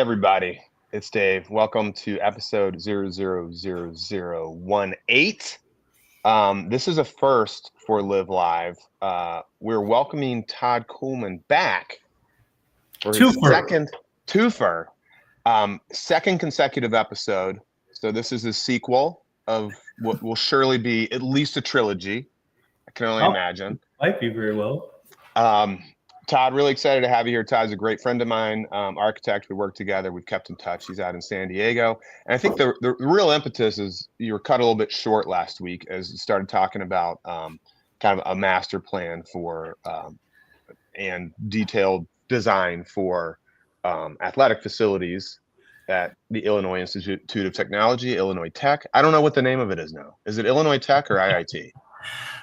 everybody. It's Dave. Welcome to episode 000018. This is a first for LivLive. We're welcoming Todd Kuhlman back for his second consecutive episode. So this is a sequel of what will surely be at least a trilogy. I can only imagine. Might be very well. Todd, really excited to have you here. Todd's a great friend of mine, architect. We work together. We've kept in touch. He's out in San Diego. And I think the real impetus is you were cut a little bit short last week as you started talking about kind of a master plan for and detailed design for athletic facilities at the Illinois Institute of Technology, Illinois Tech. I don't know what the name of it is now. Is it Illinois Tech or IIT?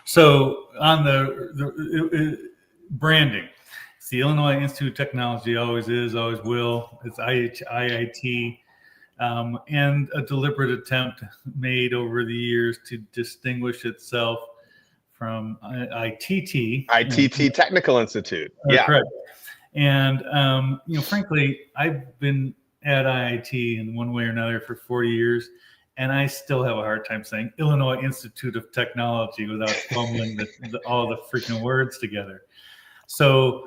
So on the branding, it's the Illinois Institute of Technology, always is, always will. It's IIT, and a deliberate attempt made over the years to distinguish itself from ITT. ITT Technical Institute. Yeah. Correct. And, frankly, I've been at IIT in one way or another for 40 years, and I still have a hard time saying Illinois Institute of Technology without fumbling all the freaking words together. So,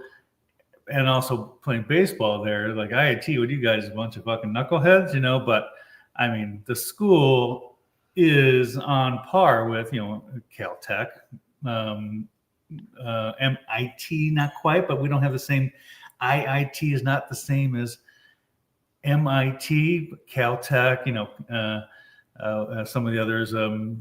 and also playing baseball there, like IIT, what are you guys, a bunch of fucking knuckleheads, but I mean, the school is on par with, Caltech, MIT, not quite, but we don't have the same, IIT is not the same as MIT, Caltech, some of the others,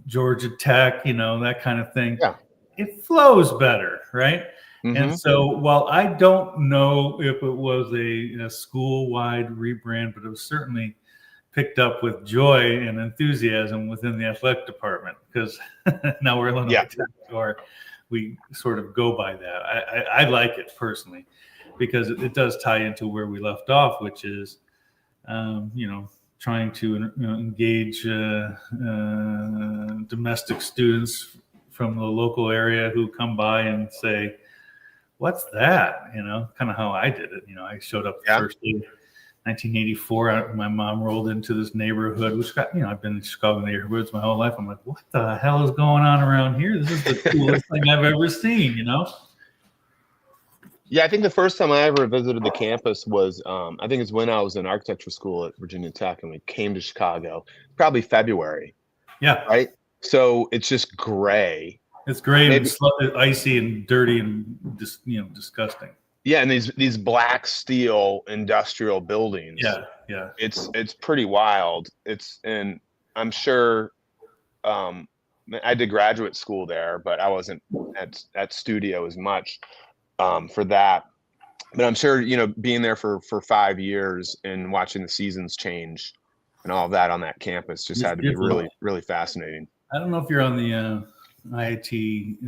Georgia Tech, that kind of thing. Yeah. It flows better, right? Mm-hmm. And so while I don't know if it was a school-wide rebrand, but it was certainly picked up with joy and enthusiasm within the athletic department, because now we're Illinois Tech, or we sort of go by that. I like it personally because it does tie into where we left off, which is, trying to engage domestic students from the local area who come by and say, what's that? Kind of how I did it. I showed up the first day, 1984. My mom rolled into this neighborhood, which got, I've been in Chicago neighborhoods my whole life. I'm like, what the hell is going on around here? This is the coolest thing I've ever seen, Yeah, I think the first time I ever visited the campus was, I think it's when I was in architecture school at Virginia Tech, and we came to Chicago, probably February. Yeah. Right. So it's just gray. It's gray and icy and dirty and just, disgusting. Yeah, and these black steel industrial buildings. Yeah. It's pretty wild. And I'm sure I did graduate school there, but I wasn't at studio as much for that. But I'm sure, being there for 5 years and watching the seasons change and all of that on that campus just had to be really, really fascinating. I don't know if you're on the IIT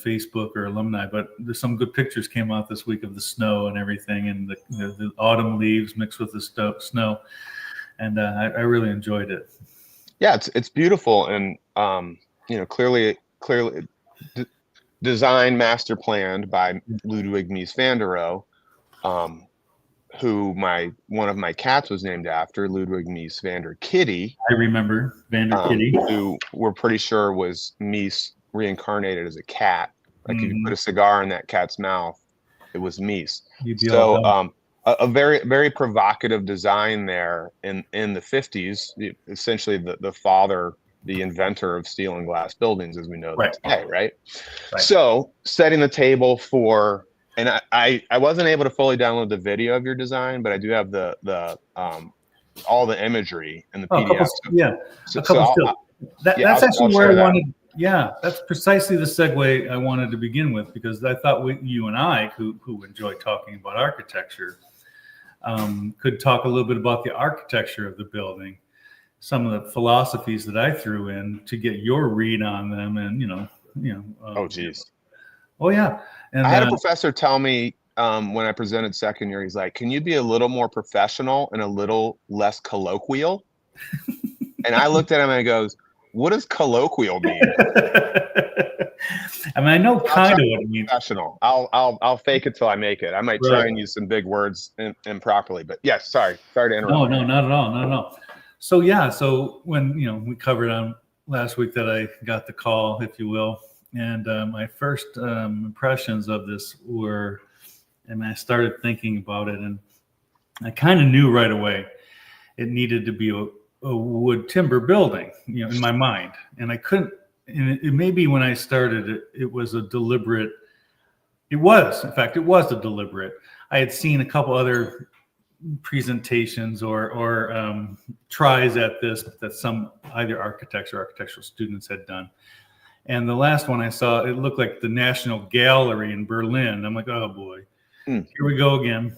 Facebook or alumni, but there's some good pictures came out this week of the snow and everything, and the autumn leaves mixed with the snow, and I really enjoyed it. Yeah, it's beautiful, and clearly designed, master planned by Ludwig Mies van der Rohe, who one of my cats was named after, Ludwig Mies van der Kitty. I remember Van der Kitty, who we're pretty sure was Mies reincarnated as a cat. Like if you put a cigar in that cat's mouth, it was Mies. So a very, very provocative design there in the 50s. Essentially, the father, the inventor of steel and glass buildings, as we know today, right? So setting the table for. And I wasn't able to fully download the video of your design, but I do have the all the imagery and the PDF. That's actually where I wanted. Yeah, that's precisely the segue I wanted to begin with, because I thought you and I, who enjoy talking about architecture, could talk a little bit about the architecture of the building, some of the philosophies that I threw in to get your read on them, and oh geez. Oh yeah. And I had a professor tell me when I presented second year, he's like, can you be a little more professional and a little less colloquial? And I looked at him and I goes, what does colloquial mean? I mean, I know kind of what it means. Professional. I'll fake it till I make it. I might try and use some big words improperly, but yes, sorry to interrupt. No, not at all. So yeah, so when we covered on last week that I got the call, if you will, and my first impressions of this were, and I started thinking about it, and I kind of knew right away it needed to be a wood timber building, in my mind, and I couldn't. And it maybe when I started it was a deliberate. It was a deliberate. I had seen a couple other presentations or tries at this that some either architects or architectural students had done. And the last one I saw, it looked like the National Gallery in Berlin. I'm like, oh boy, here we go again.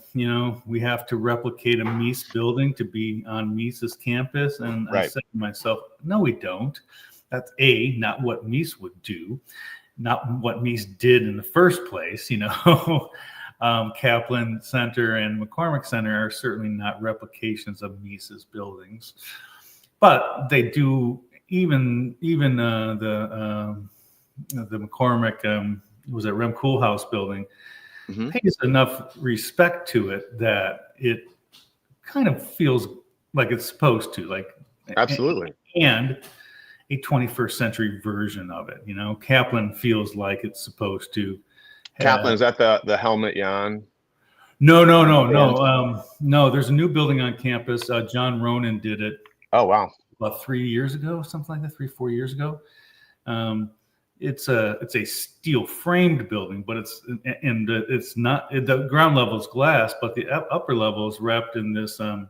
We have to replicate a Mies building to be on Mies's campus. And I said to myself, no, we don't. That's not what Mies would do, not what Mies did in the first place. Kaplan Center and McCormick Center are certainly not replications of Mies's buildings, but they do. Even the McCormick was at Rem Koolhaas building pays enough respect to it that it kind of feels like it's supposed to, like absolutely, and a 21st century version of it. Kaplan feels like it's supposed to. Kaplan, is that the Helmut Jahn? No. No, there's a new building on campus. John Ronan did it. Oh, wow. About 3 years ago, something like that, 3-4 years ago. It's a steel framed building, but it's not, the ground level is glass, but the upper level is wrapped in this, I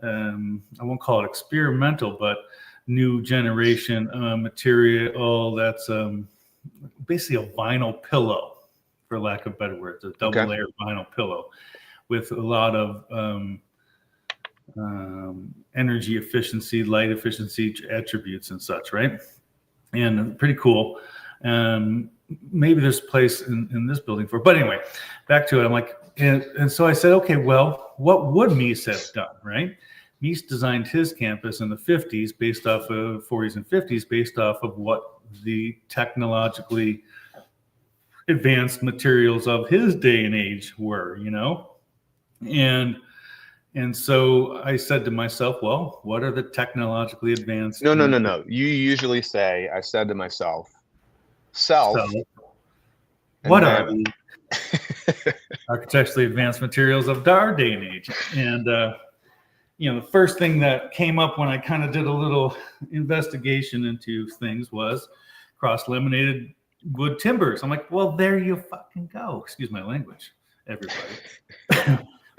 won't call it experimental, but new generation material that's basically a vinyl pillow, for lack of better words, a double layer vinyl pillow with a lot of energy efficiency, light efficiency attributes and such, right? And pretty cool. Maybe there's a place in this building for it. But anyway, back to it. I'm like, and so I said, okay, well, what would Mies have done, right? Mies designed his campus in the 50s based off of 40s and 50s, based off of what the technologically advanced materials of his day and age were, and so I said to myself, well, what are the technologically advanced? No. You usually say, I said to myself, what are the architecturally advanced materials of our day and age? And, the first thing that came up when I kind of did a little investigation into things was cross-laminated wood timbers. I'm like, well, there you fucking go. Excuse my language, everybody.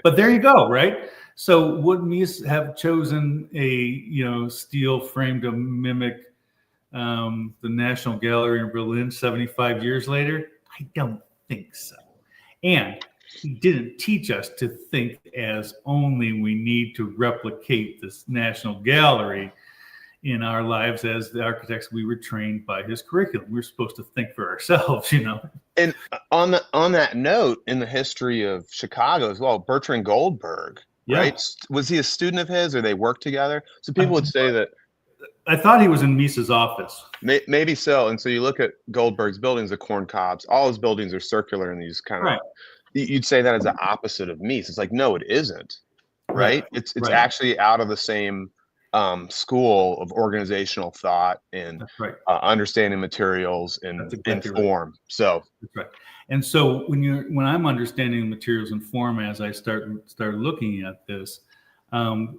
But there you go, right? So would Mies have chosen a steel frame to mimic the National Gallery in Berlin 75 years later? I don't think so. And he didn't teach us to think as only we need to replicate this National Gallery in our lives as the architects. We were trained by his curriculum. We're supposed to think for ourselves, And on that note, in the history of Chicago as well, Bertrand Goldberg, right? Was he a student of his, or they worked together? So people would say that. I thought he was in Mies's office. Maybe so. And so you look at Goldberg's buildings, the corn cobs. All his buildings are circular in these kind of. You'd say that is the opposite of Mies. It's like, no, it isn't. Right? It's actually out of the same school of organizational thought and understanding materials and form. So that's right. And so when I'm understanding the materials and form as I start looking at this,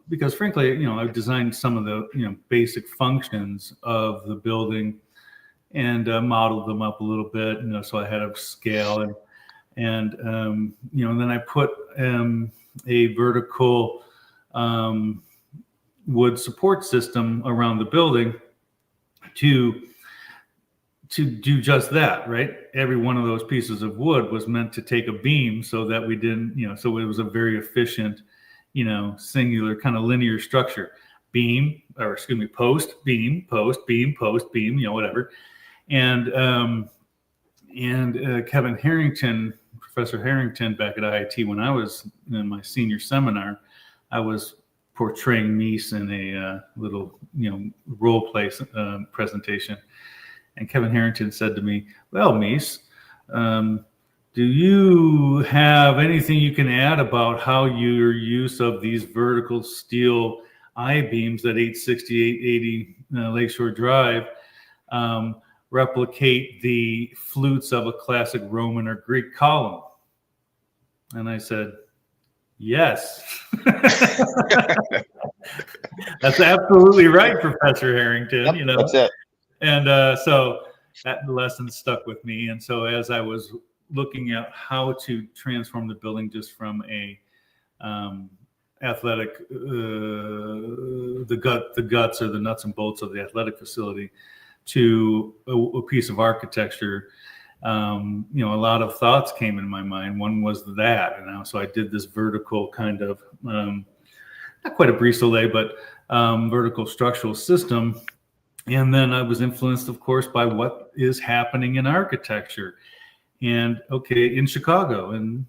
because frankly, I've designed some of the basic functions of the building and modeled them up a little bit, so I had a scale and then I put a vertical wood support system around the building to do just that, right? Every one of those pieces of wood was meant to take a beam so that we didn't, so it was a very efficient, singular kind of linear structure. Post, beam, post, beam, post, beam, whatever. And Kevin Harrington, Professor Harrington back at IIT, when I was in my senior seminar, I was portraying Mies in a little, role play presentation. And Kevin Harrington said to me, "Well, Mies, do you have anything you can add about how your use of these vertical steel I-beams at 860, 880 Lakeshore Drive replicate the flutes of a classic Roman or Greek column?" And I said, "Yes." That's absolutely right, Professor Harrington. Yep, you know, that's it. And so that lesson stuck with me. And so as I was looking at how to transform the building just from a athletic, the guts or the nuts and bolts of the athletic facility, to a piece of architecture, a lot of thoughts came in my mind. One was that, so I did this vertical kind of, not quite a brise-soleil, but vertical structural system. And then I was influenced, of course, by what is happening in architecture. And in Chicago, and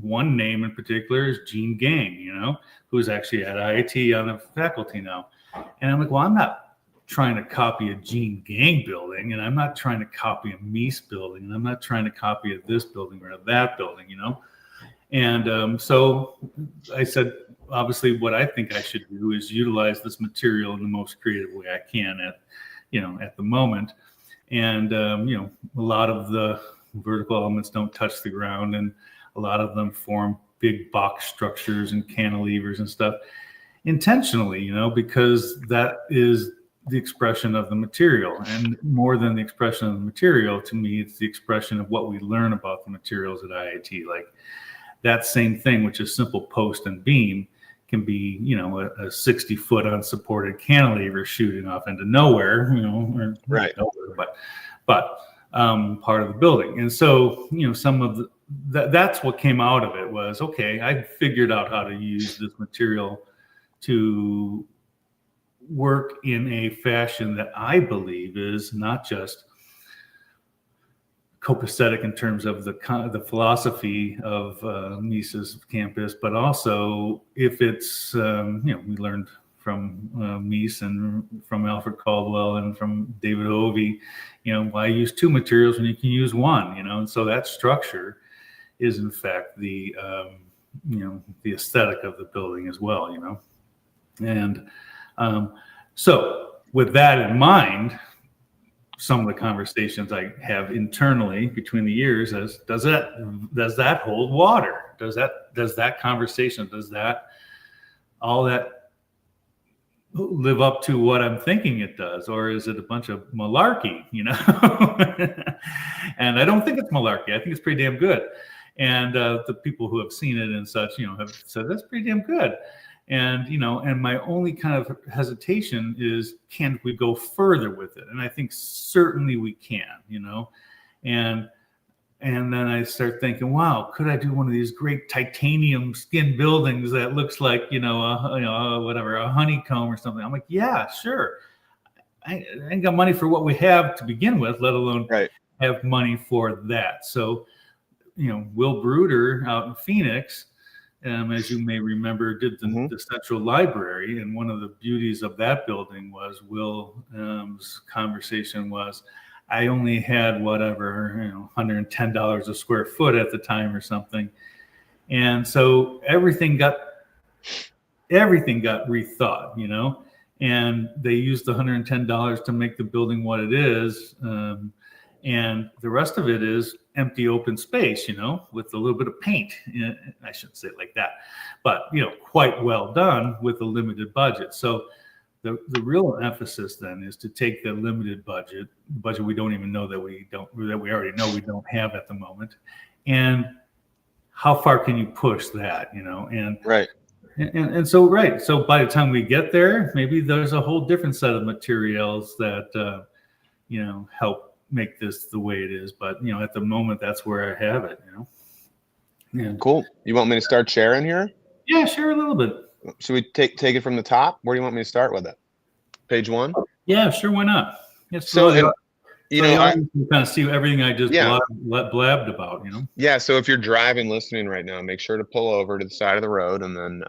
one name in particular is Gene Gang, who's actually at IIT on the faculty now. And I'm like, well, I'm not trying to copy a Gene Gang building, and I'm not trying to copy a Mies building, and I'm not trying to copy this building or that building, And so I said, obviously, what I think I should do is utilize this material in the most creative way I can at the moment. And, a lot of the vertical elements don't touch the ground, and a lot of them form big box structures and cantilevers and stuff intentionally, because that is the expression of the material. And more than the expression of the material, to me, it's the expression of what we learn about the materials at IIT. Like that same thing, which is simple post and beam, can be, a 60-foot unsupported cantilever shooting off into nowhere, or right, nowhere, but part of the building. And so, some of that's what came out of it was, I figured out how to use this material to work in a fashion that I believe is not just copacetic in terms of the philosophy of Mies's campus, but also if it's, we learned from Mies and from Alfred Caldwell and from David Ovey, why use two materials when you can use one, and so that structure is in fact the aesthetic of the building as well, And so with that in mind, some of the conversations I have internally between the years is, does that hold water? Does that conversation, all that live up to what I'm thinking it does? Or is it a bunch of malarkey, And I don't think it's malarkey. I think it's pretty damn good. And the people who have seen it and such, have said that's pretty damn good. And, and my only kind of hesitation is, can we go further with it? And I think certainly we can, and then I start thinking, wow, could I do one of these great titanium skin buildings that looks like, a honeycomb or something? I'm like, yeah, sure. I ain't got money for what we have to begin with, let alone have money for that. So, Will Bruder out in Phoenix, as you may remember, did the Central Library. And one of the beauties of that building was Will's conversation was, I only had $110 a square foot at the time or something. And so everything got rethought, and they used the $110 to make the building what it is. And the rest of it is empty open space, with a little bit of paint. I shouldn't say it like that, but, quite well done with a limited budget. So the real emphasis then is to take the limited budget we don't even know that we already know we don't have at the moment. And how far can you push that, and right. And so by the time we get there, maybe there's a whole different set of materials that, help make this the way it is. But, at the moment, that's where I have it, Yeah. Cool. You want me to start sharing here? Yeah, share a little bit. Should we take it from the top? Where do you want me to start with it? Page 1? Yeah, sure. Why not? Yes. So, I can kind of see everything I just blabbed about, Yeah. So if you're driving, listening right now, make sure to pull over to the side of the road and then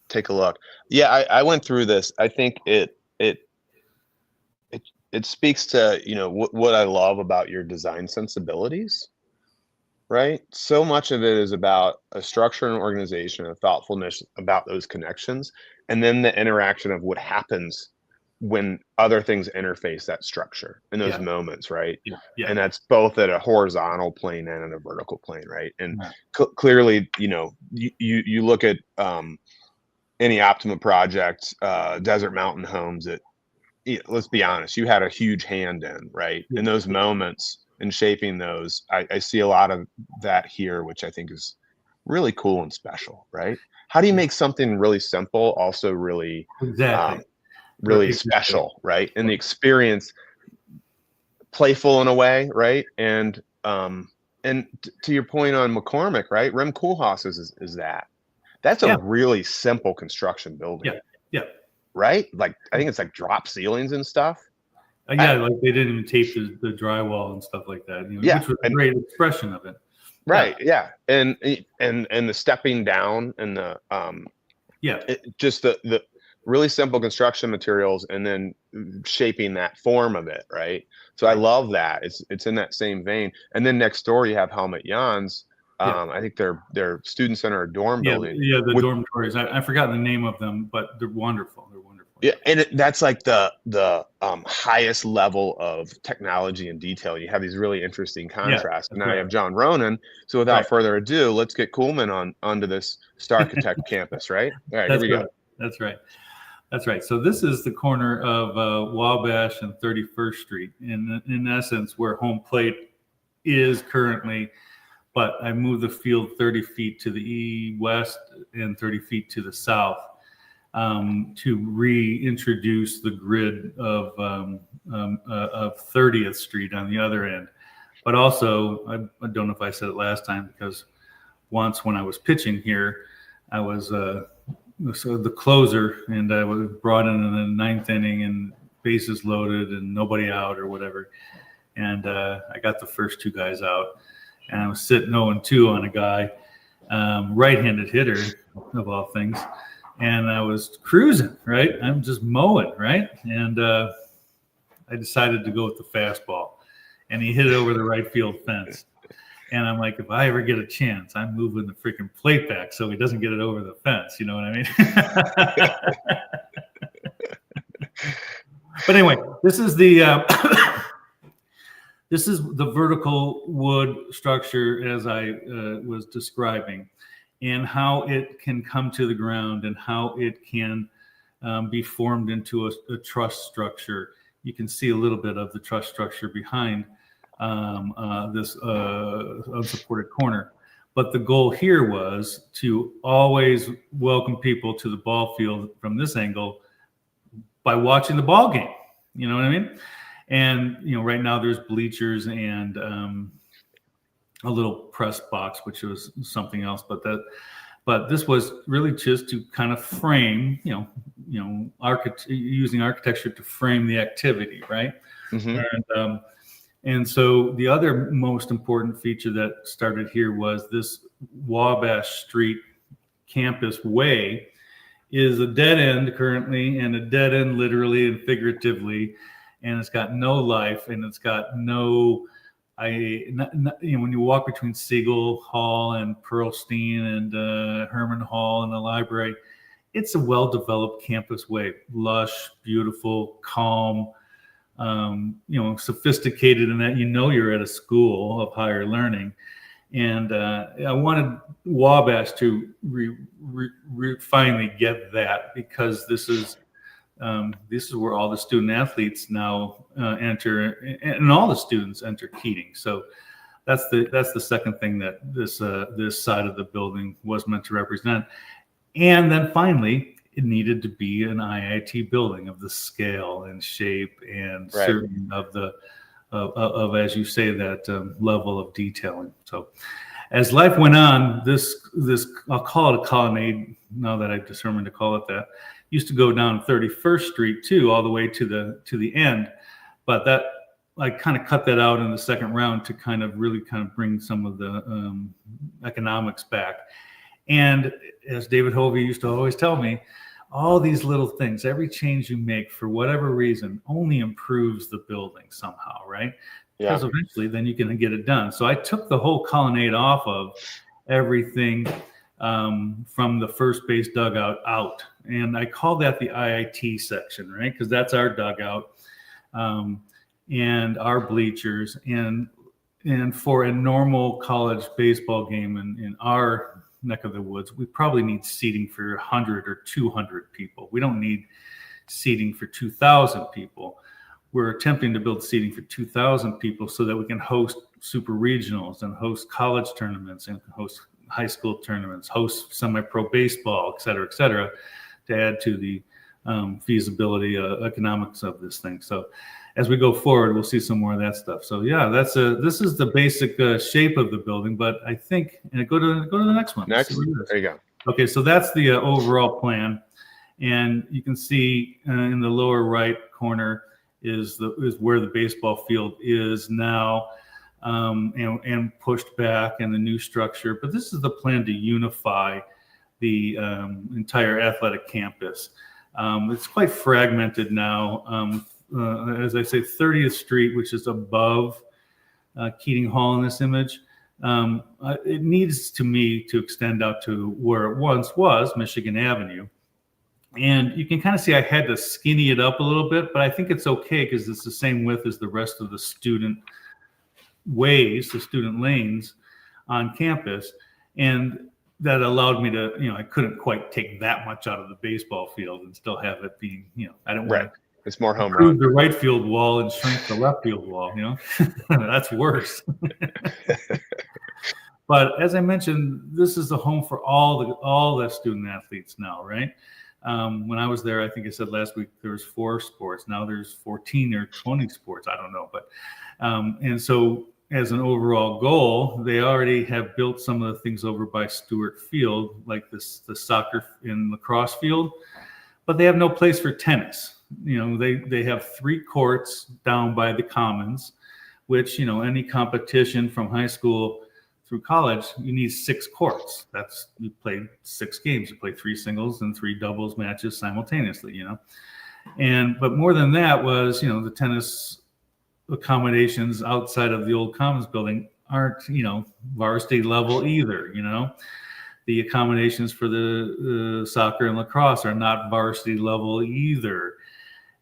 take a look. Yeah, I went through this. I think it it speaks to, you know, what I love about your design sensibilities, right? So much of it is about a structure and organization, a thoughtfulness about those connections, and then the interaction of what happens when other things interface that structure in those moments, right? Yeah. And that's both at a horizontal plane and at a vertical plane, right? And Yeah. clearly, you know, you look at any Optima project, Desert Mountain Homes, that, let's be honest, you had a huge hand in, right? In those moments and shaping those, I see a lot of that here, which I think is really cool and special, right? How do you make something really simple also really Exactly. really special, right? And the experience playful in a way, right? And to your point on McCormick, right? Rem Koolhaas is that. That's a really simple construction building. Yeah. Right? Like, I think it's like drop ceilings and stuff. Yeah, like they didn't even tape the drywall and stuff like that. You know, which was a great expression of it. Right. Yeah. And the stepping down and the just the really simple construction materials and then shaping that form of it, right? So I love that. It's in that same vein. And then next door you have Helmut Jans. I think they're student center or dorm building. Yeah, the dormitories. I forgot the name of them, but they're wonderful. They're wonderful. Yeah, and that's like the highest level of technology and detail. You have these really interesting contrasts. And now you have John Ronan. So without further ado, let's get Kuhlman onto this Star Architect campus, right? All right, here we go. That's right. That's right. So this is the corner of Wabash and 31st Street, in essence, where home plate is currently. But I moved the field 30 feet to the west and 30 feet to the south to reintroduce the grid of 30th Street on the other end. But also, I don't know if I said it last time, because once when I was pitching here, I was the closer, and I was brought in the ninth inning and bases loaded and nobody out or whatever. And I got the first two guys out. And I was sitting 0-2 on a guy, right-handed hitter of all things, and I was cruising, right? I'm just mowing, right? And I decided to go with the fastball, and he hit it over the right field fence. And I'm like, if I ever get a chance, I'm moving the freaking plate back so he doesn't get it over the fence. You know what I mean? But anyway, this is the this is the vertical wood structure as I was describing, and how it can come to the ground and how it can be formed into a truss structure. You can see a little bit of the truss structure behind this unsupported corner. But the goal here was to always welcome people to the ball field from this angle by watching the ball game. You know what I mean? And, you know, right now there's bleachers and a little press box, which was something else. But this was really just to kind of frame, using architecture to frame the activity, right? Mm-hmm. And so the other most important feature that started here was this Wabash Street campus way is a dead end currently, and a dead end literally and figuratively. And it's got no life, and it's got no, when you walk between Siegel Hall and Pearlstein and Herman Hall and the library, it's a well-developed campus way, lush, beautiful, calm, sophisticated in that you're at a school of higher learning. And I wanted Wabash to finally get that, because this is where all the student athletes now enter, and all the students enter Keating. So that's the second thing that this side of the building was meant to represent. And then finally, it needed to be an IIT building of the scale and shape and certain of as you say, that level of detailing. So as life went on, this I'll call it a colonnade now that I've determined to call it that, used to go down 31st Street too, all the way to the end. But that I kind of cut that out in the second round to kind of bring some of the economics back. And as David Hovey used to always tell me, all these little things, every change you make for whatever reason only improves the building somehow, right? Yeah. Because eventually then you can get it done. So I took the whole colonnade off of everything from the first base dugout out. And I call that the IIT section, right? Because that's our dugout and our bleachers. And for a normal college baseball game in our neck of the woods, we probably need seating for 100 or 200 people. We don't need seating for 2,000 people. We're attempting to build seating for 2,000 people so that we can host super regionals and host college tournaments and host high school tournaments, host semi-pro baseball, et cetera, to add to the feasibility, economics of this thing. So as we go forward, we'll see some more of that stuff. So yeah, this is the basic shape of the building, but I think, and go to the next one. Next, there you go. Okay, so that's the overall plan. And you can see in the lower right corner is where the baseball field is now, and pushed back in the new structure. But this is the plan to unify the entire athletic campus. It's quite fragmented now. As I say, 30th Street, which is above Keating Hall in this image, it needs to me to extend out to where it once was Michigan Avenue. And you can kind of see I had to skinny it up a little bit, but I think it's okay because it's the same width as the rest of the student ways, the student lanes on campus. And that allowed me to, I couldn't quite take that much out of the baseball field and still have it being, I don't want to. It's more home improve run. The right field wall and shrink the left field wall, That's worse. But as I mentioned, this is the home for all the student athletes now, right? When I was there, I think I said last week, there was 4 sports. Now there's 14 or 20 sports. I don't know. But and so as an overall goal, they already have built some of the things over by Stewart Field, like the soccer and lacrosse field, but they have no place for tennis. They have 3 courts down by the Commons, which, any competition from high school through college, you need 6 courts. That's, you play 6 games. You play 3 singles and 3 doubles matches simultaneously, but more than that was, the tennis accommodations outside of the old Commons building aren't, varsity level either, The accommodations for the soccer and lacrosse are not varsity level either.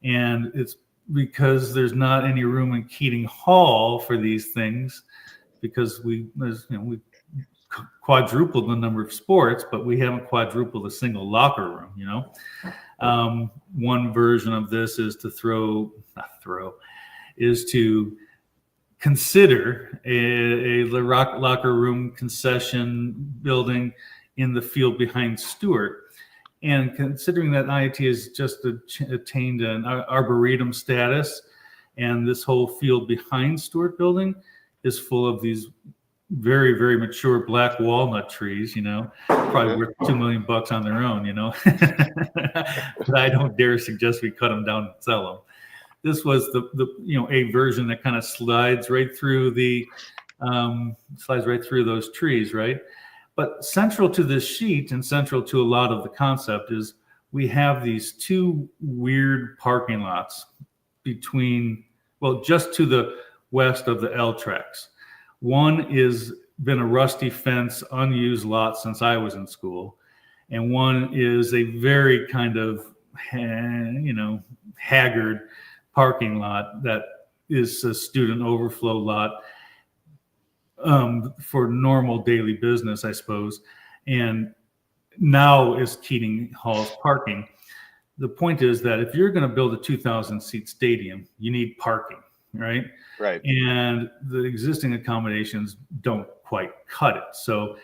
And it's because there's not any room in Keating Hall for these things, because we quadrupled the number of sports, but we haven't quadrupled a single locker room, One version of this is to consider a locker room concession building in the field behind Stewart. And considering that IIT has just attained an arboretum status, and this whole field behind Stewart building is full of these very, very mature black walnut trees, probably worth $2 million on their own, But I don't dare suggest we cut them down and sell them. This was a version that kind of slides right through those trees, right? But central to this sheet and central to a lot of the concept is we have these 2 weird parking lots just to the west of the L tracks. One is been a rusty fence, unused lot since I was in school. And one is a very kind of, haggard parking lot that is a student overflow lot for normal daily business, I suppose. And now is Keating Hall's parking. The point is that if you're going to build a 2,000 seat stadium, you need parking, right? Right. And the existing accommodations don't quite cut it. So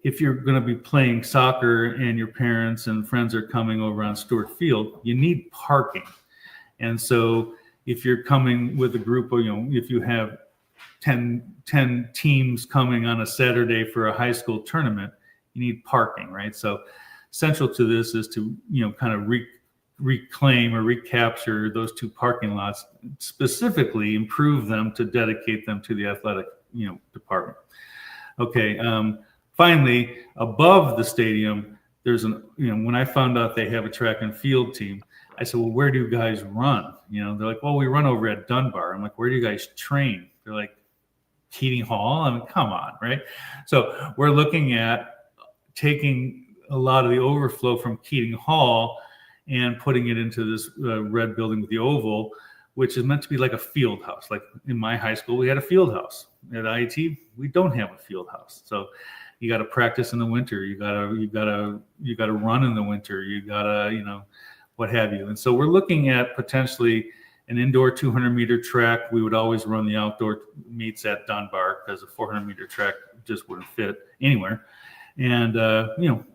if you're going to be playing soccer and your parents and friends are coming over on Stewart Field, you need parking. And so if you're coming with a group of, if you have 10 teams coming on a Saturday for a high school tournament, you need parking, right? So central to this is to, kind of reclaim or recapture those 2 parking lots, specifically improve them to dedicate them to the athletic, department. Okay. Finally, above the stadium, when I found out they have a track and field team, I said, well, where do you guys run? They're like, well, we run over at Dunbar. I'm like, where do you guys train? They're like, Keating Hall. I mean, come on, right? So we're looking at taking a lot of the overflow from Keating Hall and putting it into this red building with the oval, which is meant to be like a field house. Like in my high school, we had a field house. At IIT, we don't have a field house. So you got to practice in the winter. You got to run in the winter. You got to, what have you. And so we're looking at potentially an indoor 200-meter track. We would always run the outdoor meets at Dunbar because a 400-meter track just wouldn't fit anywhere. And,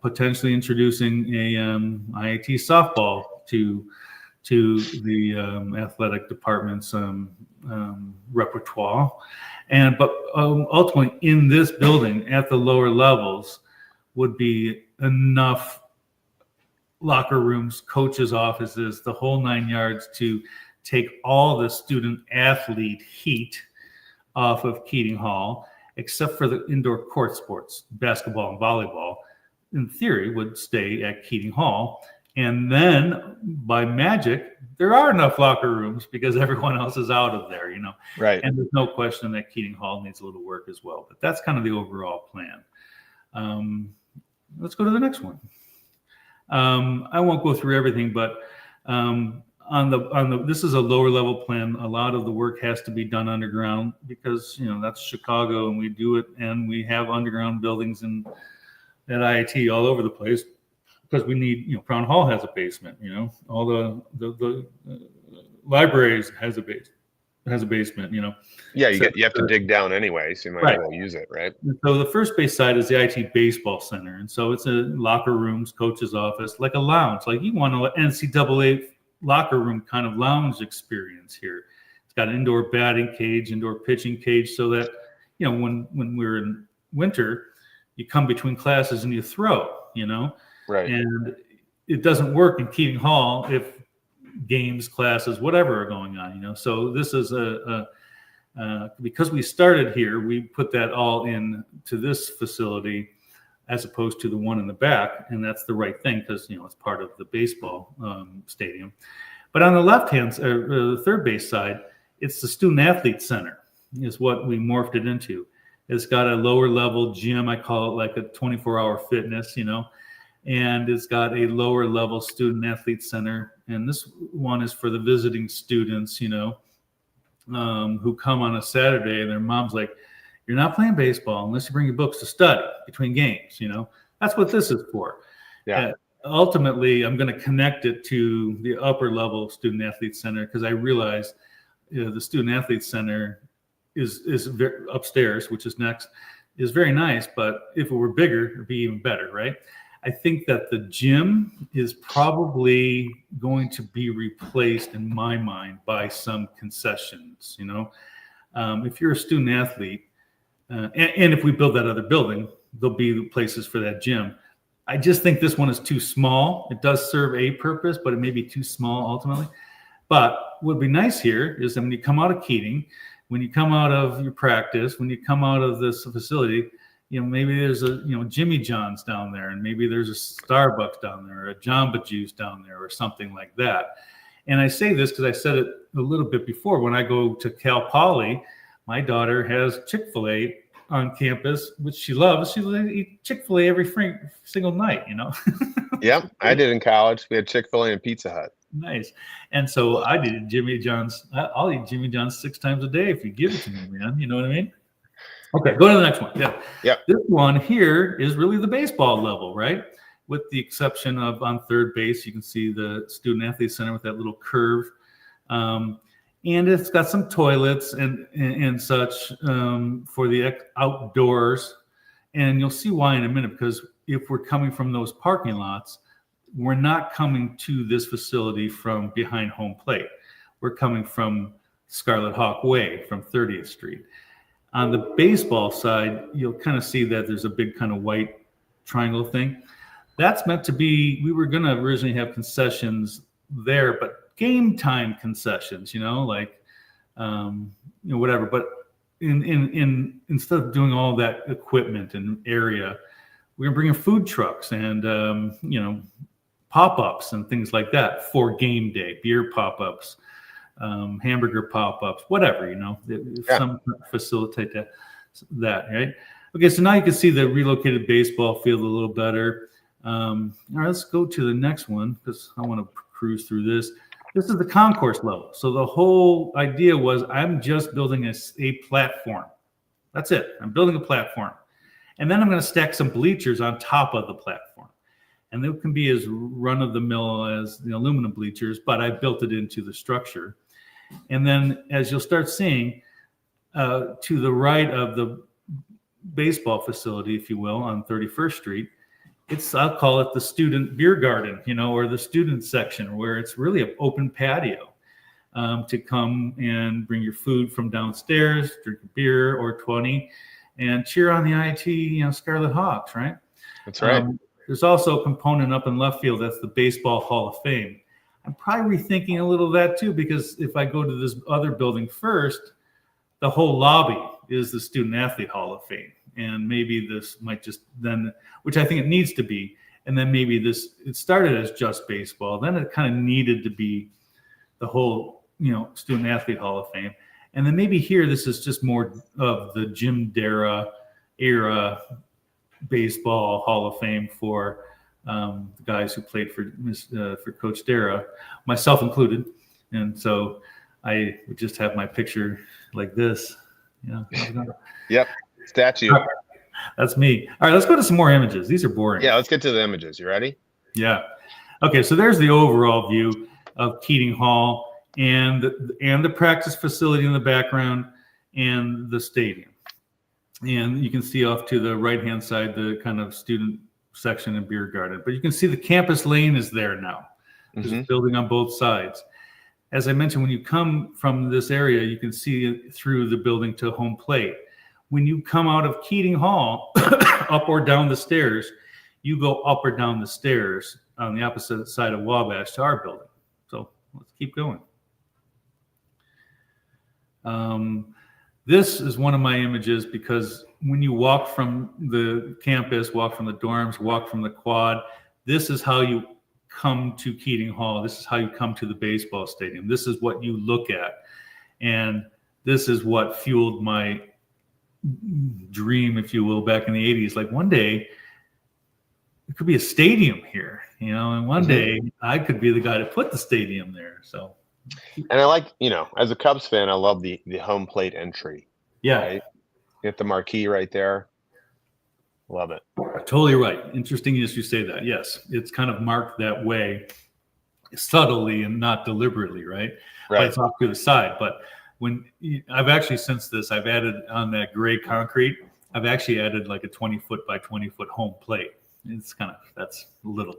potentially introducing a IIT softball to the athletic department's repertoire. But ultimately in this building at the lower levels would be enough locker rooms, coaches' offices, the whole 9 yards to take all the student athlete heat off of Keating Hall, except for the indoor court sports, basketball and volleyball, in theory would stay at Keating Hall. And then by magic, there are enough locker rooms because everyone else is out of there, Right. And there's no question that Keating Hall needs a little work as well. But that's kind of the overall plan. Let's go to the next one. I won't go through everything, but this is a lower level plan. A lot of the work has to be done underground because that's Chicago, and we do it, and we have underground buildings at IIT all over the place because we need. Crown Hall has a basement. All the libraries has a basement. Yeah, you have to dig down anyway, so you might as well use it, right? So the first base side is the IT baseball center, and so it's a locker rooms, coach's office, like a lounge. Like you want an NCAA locker room kind of lounge experience here. It's got an indoor batting cage, indoor pitching cage, so that when we're in winter, you come between classes and you throw. Right. And it doesn't work in Keating Hall if games, classes, whatever are going on. So this is because we started here, we put that all in to this facility as opposed to the one in the back, and that's the right thing because it's part of the baseball stadium. But on the left-hand, the third base side, it's the student athlete center is what we morphed it into. It's got a lower level gym. I call it like a 24-hour fitness, and it's got a lower level student athlete center. And this one is for the visiting students, who come on a Saturday and their mom's like, you're not playing baseball unless you bring your books to study between games. That's what this is for. Yeah. Ultimately, I'm going to connect it to the upper level student athlete center because I realize the student athlete center is upstairs, which is next, is very nice. But if it were bigger, it'd be even better, right? I think that the gym is probably going to be replaced in my mind by some concessions. If you're a student athlete, and if we build that other building, there'll be places for that gym. I just think this one is too small. It does serve a purpose, but it may be too small ultimately. But what would be nice here is that when you come out of Keating, when you come out of your practice, when you come out of this facility, maybe there's a, Jimmy John's down there, and maybe there's a Starbucks down there, or a Jamba Juice down there, or something like that. And I say this because I said it a little bit before. When I go to Cal Poly, my daughter has Chick-fil-A on campus, which she loves. She eats Chick-fil-A every single night, Yep, I did in college. We had Chick-fil-A and Pizza Hut. Nice. And so I did Jimmy John's. I'll eat Jimmy John's 6 times a day if you give it to me, man. You know what I mean? Okay, go to the next one. Yeah. This one here is really the baseball level, right? With the exception of on third base, you can see the student athlete center with that little curve. And it's got some toilets and such for the outdoors. And you'll see why in a minute, because if we're coming from those parking lots, we're not coming to this facility from behind home plate. We're coming from Scarlet Hawk Way from 30th Street. On the baseball side, you'll kind of see that there's a big kind of white triangle thing. That's meant to be, we were going to originally have concessions there, but game time concessions, whatever. But in instead of doing all that equipment and area, we're going to bring in food trucks and, pop-ups and things like that for game day, beer pop-ups, hamburger pop-ups, whatever, some facilitate that, right? Okay, so now you can see the relocated baseball field a little better. All right, let's go to the next one because I want to cruise through this. This is the concourse level. So the whole idea was I'm just building a platform. That's it. I'm building a platform. And then I'm going to stack some bleachers on top of the platform. And they can be as run-of-the-mill as the aluminum bleachers, but I built it into the structure. And then as you'll start seeing, to the right of the baseball facility, if you will, on 31st Street, I'll call it the student beer garden, or the student section, where it's really an open patio to come and bring your food from downstairs, drink a beer or 20, and cheer on the IIT, Scarlet Hawks, right? That's right. There's also a component up in left field. That's the Baseball Hall of Fame. I'm probably rethinking a little of that too, because if I go to this other building first, the whole lobby is the Student Athlete Hall of Fame. And maybe this might just then, which I think it needs to be. And then maybe it started as just baseball. Then it kind of needed to be the whole, Student Athlete Hall of Fame. And then maybe here, this is just more of the Jim Dara era baseball Hall of Fame for the guys who played for Coach Dara, myself included. And so I would just have my picture like this. Yep. Statue. That's me. All right, let's go to some more images. These are boring. Yeah, let's get to the images. You ready? Yeah. Okay, so there's the overall view of Keating Hall and the practice facility in the background and the stadium. And you can see off to the right-hand side the kind of student section and beer garden. But you can see the campus lane is there now. There's a building on both sides. As I mentioned, when you come from this area, you can see through the building to home plate. When you come out of Keating Hall, up or down the stairs, you go up or down the stairs on the opposite side of Wabash to our building. So let's keep going. This is one of my images because when you walk from the campus, walk from the dorms, walk from the quad, this is how you come to Keating Hall. This is how you come to the baseball stadium. This is what you look at. And this is what fueled my dream, if you will, back in the 80s. Like one day, it could be a stadium here, and one day I could be the guy to put the stadium there. So. And I like, as a Cubs fan, I love the home plate entry. Yeah. Right? You get the marquee right there. Love it. Totally right. Interesting as you say that. Yes. It's kind of marked that way subtly and not deliberately, right? Right. But it's off to the side. But when I've actually, since this, I've added on that gray concrete, I've actually added like a 20-foot by 20-foot home plate. That's a little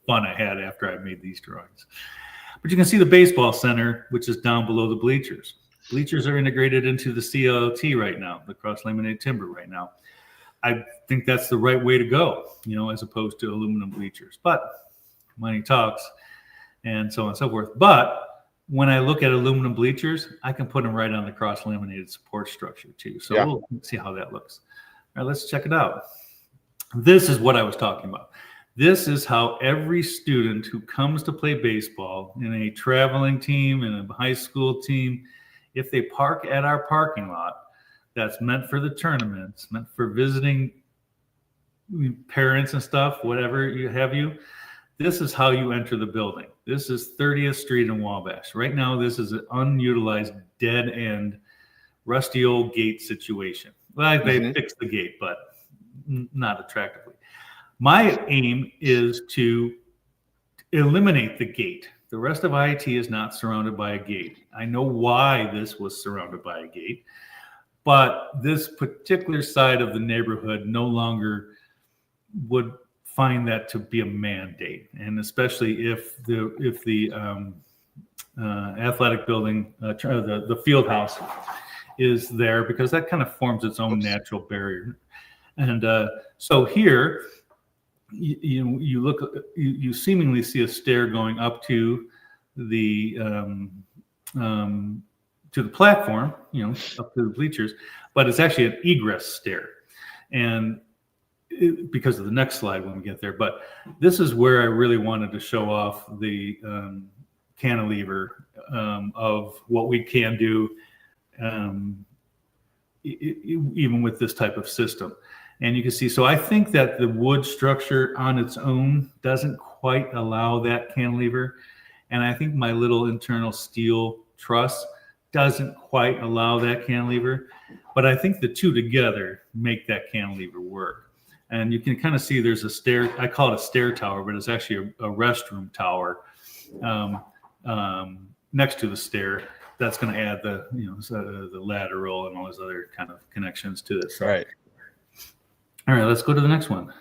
fun I had after I made these drawings. But you can see the baseball center, which is down below the bleachers. Bleachers are integrated into the CLT right now, the cross-laminated timber right now. I think that's the right way to go, as opposed to aluminum bleachers. But money talks and so on and so forth. But when I look at aluminum bleachers, I can put them right on the cross-laminated support structure too. So we'll see how that looks. All right, let's check it out. This is what I was talking about. This is how every student who comes to play baseball in a traveling team, in a high school team, if they park at our parking lot, that's meant for the tournaments, meant for visiting parents and stuff, whatever you have this is how you enter the building. This is 30th Street in Wabash. Right now, this is an unutilized, dead-end, rusty old gate situation. Well, they fixed the gate, but not attractively. My aim is to eliminate the gate. The rest of IIT is not surrounded by a gate. I know why this was surrounded by a gate, but this particular side of the neighborhood no longer would find that to be a mandate, and especially if the athletic building, the field house, is there, because that kind of forms its own natural barrier. And so here, you look, you seemingly see a stair going up to the platform, up to the bleachers, but it's actually an egress stair. And because of the next slide when we get there. But this is where I really wanted to show off the cantilever of what we can do, even with this type of system. And you can see, so I think that the wood structure on its own doesn't quite allow that cantilever. And I think my little internal steel truss doesn't quite allow that cantilever. But I think the two together make that cantilever work. And you can kind of see there's a stair, I call it a stair tower, but it's actually a restroom tower next to the stair. That's going to add the lateral and all those other kind of connections to this. Right. All right, let's go to the next one.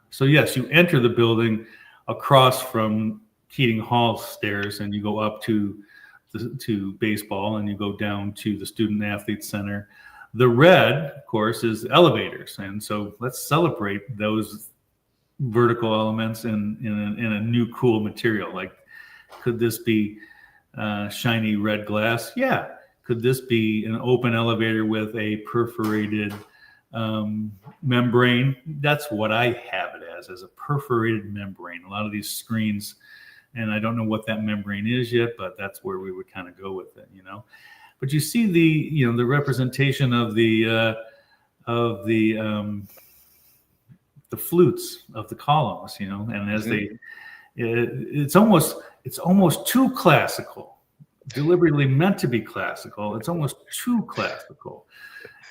So yes, you enter the building across from Keating Hall stairs, and you go up to baseball, and you go down to the Student Athlete Center. The red, of course, is the elevators, and so let's celebrate those vertical elements in a new cool material. Like, could this be shiny red glass? Yeah. Could this be an open elevator with a perforated membrane? That's what I have it as a perforated membrane. A lot of these screens, and I don't know what that membrane is yet, but that's where we would kind of go with it, But you see the representation of the flutes of the columns, and as it's almost too classical, deliberately meant to be classical. It's almost too classical.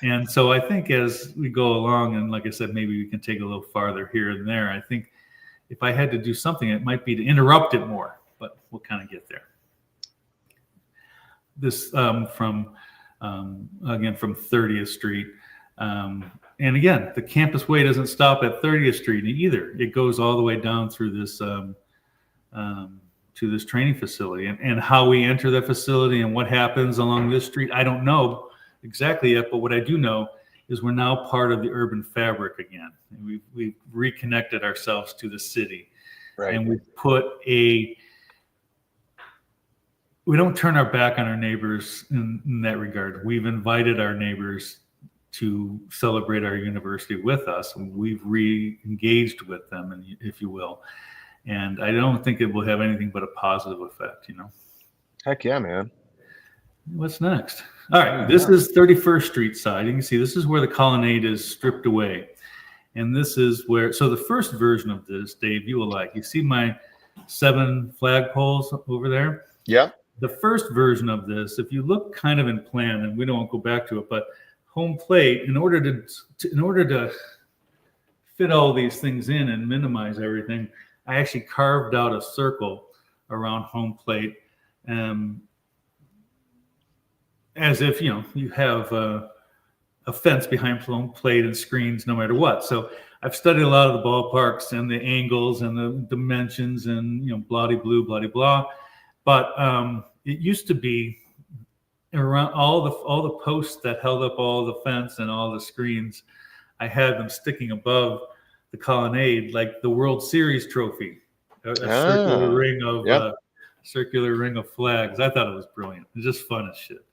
And so I think as we go along, and like I said, maybe we can take a little farther here and there. I think if I had to do something, it might be to interrupt it more, but we'll kind of get there. This from 30th Street. And again, the Campus Way doesn't stop at 30th Street either. It goes all the way down through this to this training facility. And how we enter the facility and what happens along this street, I don't know exactly yet, but what I do know is we're now part of the urban fabric again. We've reconnected ourselves to the city. Right. And we don't turn our back on our neighbors in that regard. We've invited our neighbors to celebrate our university with us. We've re-engaged with them, if you will. And I don't think it will have anything but a positive effect, Heck yeah, man. What's next? All right, this is 31st Street side. You can see this is where the colonnade is stripped away. And this is where, so the first version of this, Dave, you will like. You see my 7 flagpoles over there? Yeah. The first version of this, if you look kind of in plan, and we don't go back to it, but home plate, in order to fit all these things in and minimize everything, I actually carved out a circle around home plate, as if you have a fence behind home plate and screens no matter what. So I've studied a lot of the ballparks and the angles and the dimensions and blah blah. But it used to be around all the posts that held up all the fence and all the screens. I had them sticking above the colonnade like the World Series trophy, a circular ring of flags. I thought it was brilliant. It was just fun as shit.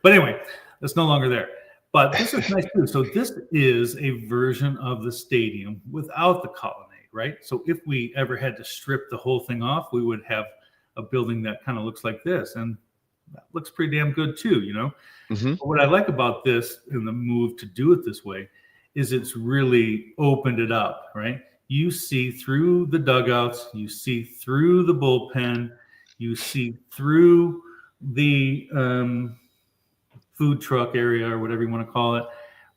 But anyway, that's no longer there. But this is nice too. So this is a version of the stadium without the colonnade, right? So if we ever had to strip the whole thing off, we would have a building that kind of looks like this, and that looks pretty damn good too, Mm-hmm. But what I like about this and the move to do it this way is it's really opened it up, right? You see through the dugouts, you see through the bullpen, you see through the food truck area or whatever you want to call it,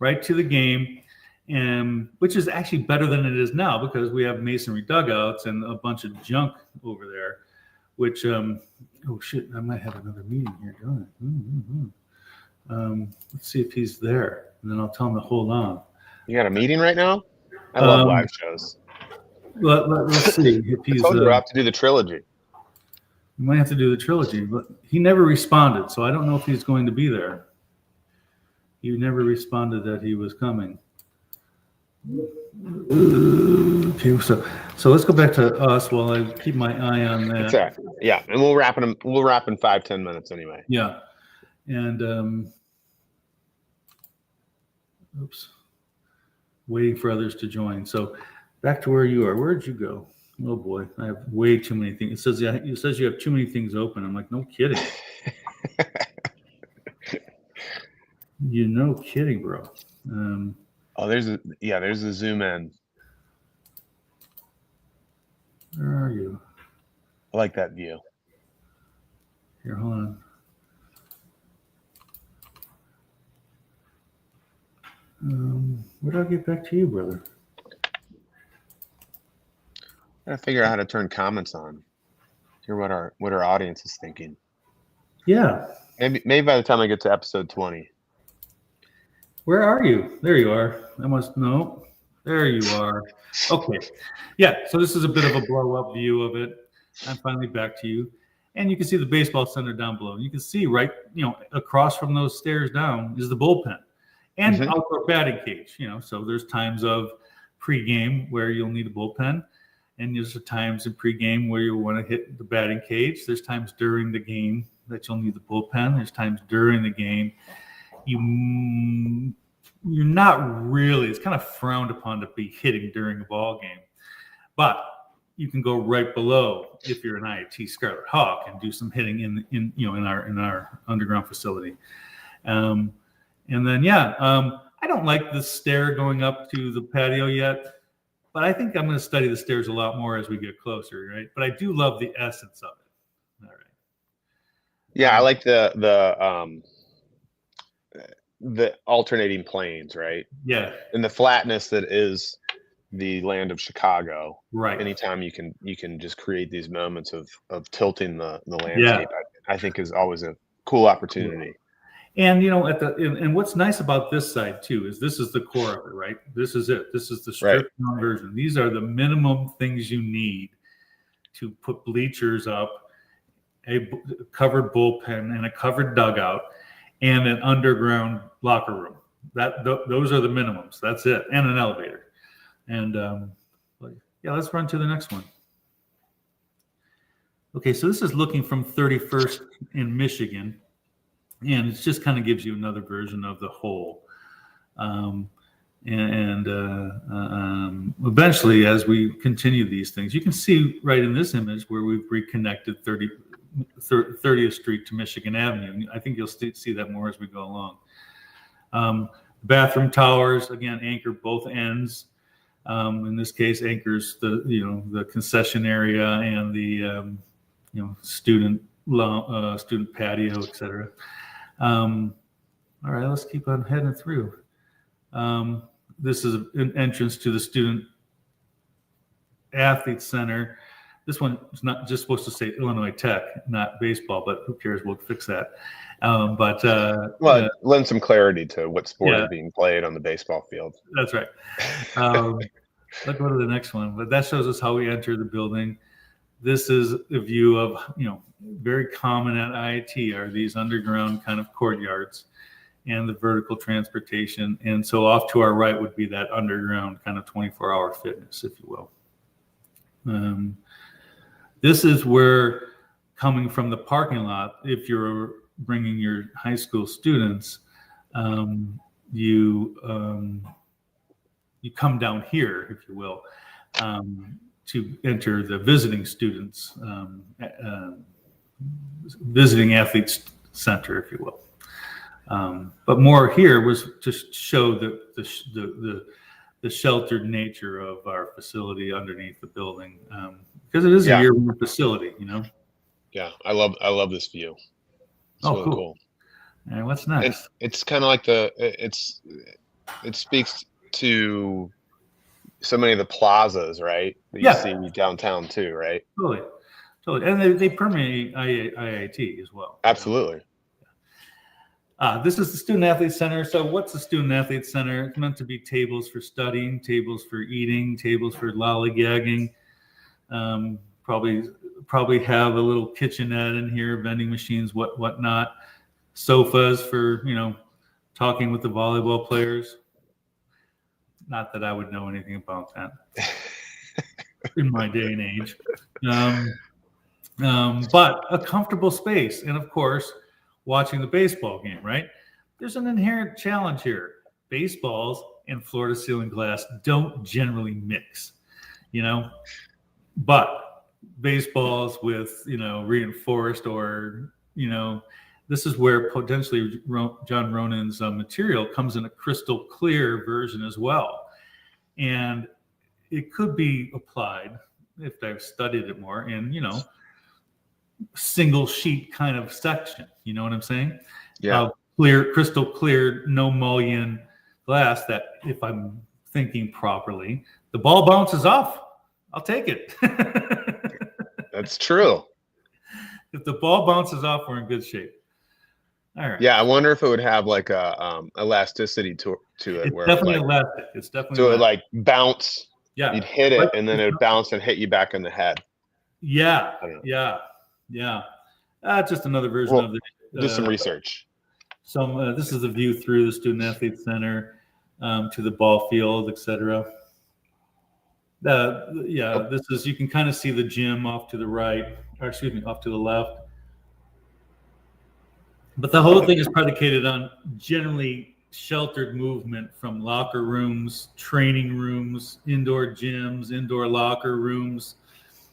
right to the game, and which is actually better than it is now because we have masonry dugouts and a bunch of junk over there, which oh shit, I might have another meeting here, don't I? Let's see if he's there, and then I'll tell him to hold on. You got a meeting right now? I love live shows. Let's see if he's. I told you I have to do the trilogy. You might have to do the trilogy, but he never responded, so I don't know if he's going to be there. He never responded that he was coming. Okay, so let's go back to us while I keep my eye on that. Exactly. Yeah, and we'll wrap in 5-10 minutes anyway. Yeah, and oops, waiting for others to join. So back to where you are. Where'd you go? Oh boy, I have way too many things. It says you have too many things open. I'm like, no kidding. You no kidding, bro. There's a zoom in. Where are you? I like that view. Here, hold on. Where do I get back to you, brother? I gotta figure out how to turn comments on. Hear what our audience is thinking. Yeah. Maybe by the time I get to episode 20. Where are you? There you are. I must know. There you are. Okay. Yeah. So this is a bit of a blow up view of it. I'm finally back to you. And you can see the baseball center down below. You can see right, across from those stairs down is the bullpen and outdoor batting cage, so there's times of pregame where you'll need a bullpen. And there's times in pregame where you want to hit the batting cage. There's times during the game that you'll need the bullpen. There's times during the game you're not really. It's kind of frowned upon to be hitting during a ball game, but you can go right below if you're an IIT Scarlet Hawk and do some hitting in our underground facility. And then I don't like the stair going up to the patio yet. But I think I'm going to study the stairs a lot more as we get closer, right? But I do love the essence of it. All right. Yeah, I like the alternating planes, right? Yeah. And the flatness that is the land of Chicago. Right. Anytime you can just create these moments of tilting the landscape, I think is always a cool opportunity. Yeah. And and what's nice about this side too is this is the core of it, right? This is it. This is the stripped down version. These are the minimum things you need to put bleachers up, a covered bullpen, and a covered dugout, and an underground locker room. Those are the minimums. That's it, and an elevator. And let's run to the next one. Okay, so this is looking from 31st in Michigan. And it just kind of gives you another version of the whole. Eventually, as we continue these things, you can see right in this image where we've reconnected 30th Street to Michigan Avenue. I think you'll see that more as we go along. Bathroom towers, again, anchor both ends. In this case, anchors the concession area and the student patio, et cetera. All right, let's keep on heading through. This is an entrance to the Student Athlete Center. This one is not just supposed to say Illinois Tech, not baseball, but who cares? We'll fix that. Lend some clarity to what sport is being played on the baseball field. That's right. Let's go to the next one. But that shows us how we enter the building. This is a view of, very common at IIT are these underground kind of courtyards and the vertical transportation. And so off to our right would be that underground kind of 24-hour fitness, if you will. This is where, coming from the parking lot, if you're bringing your high school students, you come down here, if you will, to enter the visiting students, visiting athletes center, if you will. But more here was to show the sheltered nature of our facility underneath the building, because it is a year-round facility, Yeah, I love this view. It's really cool. And what's next? And it's kind of like it speaks to so many of the plazas, right? That you see downtown too, right? Totally. And they permeate IIT as well. Absolutely. This is the Student Athlete Center. So what's the Student Athlete Center? It's meant to be tables for studying, tables for eating, tables for lollygagging. Probably have a little kitchenette in here, vending machines, whatnot. Sofas for, talking with the volleyball players. Not that I would know anything about that in my day and age. But a comfortable space. And of course, watching the baseball game, right? There's an inherent challenge here. Baseballs and floor-to-ceiling glass don't generally mix, But baseballs with, reinforced or, this is where potentially John Ronan's material comes in a crystal clear version as well. And it could be applied, if I've studied it more, in, single sheet kind of section. You know what I'm saying? Yeah. Clear, crystal clear, no mullion glass that, if I'm thinking properly, the ball bounces off. I'll take it. That's true. If the ball bounces off, we're in good shape. All right. Yeah, I wonder if it would have like a elasticity to it. It's definitely elastic. It's definitely so elastic. It like bounce. Yeah. You'd hit it, and then it'd bounce and hit you back in the head. Yeah. Just another version of the. Do some research. This is the view through the Student Athlete Center to the ball field, etc. This is, you can kind of see the gym off to the right, off to the left. But the whole thing is predicated on generally sheltered movement from locker rooms, training rooms, indoor gyms, indoor locker rooms.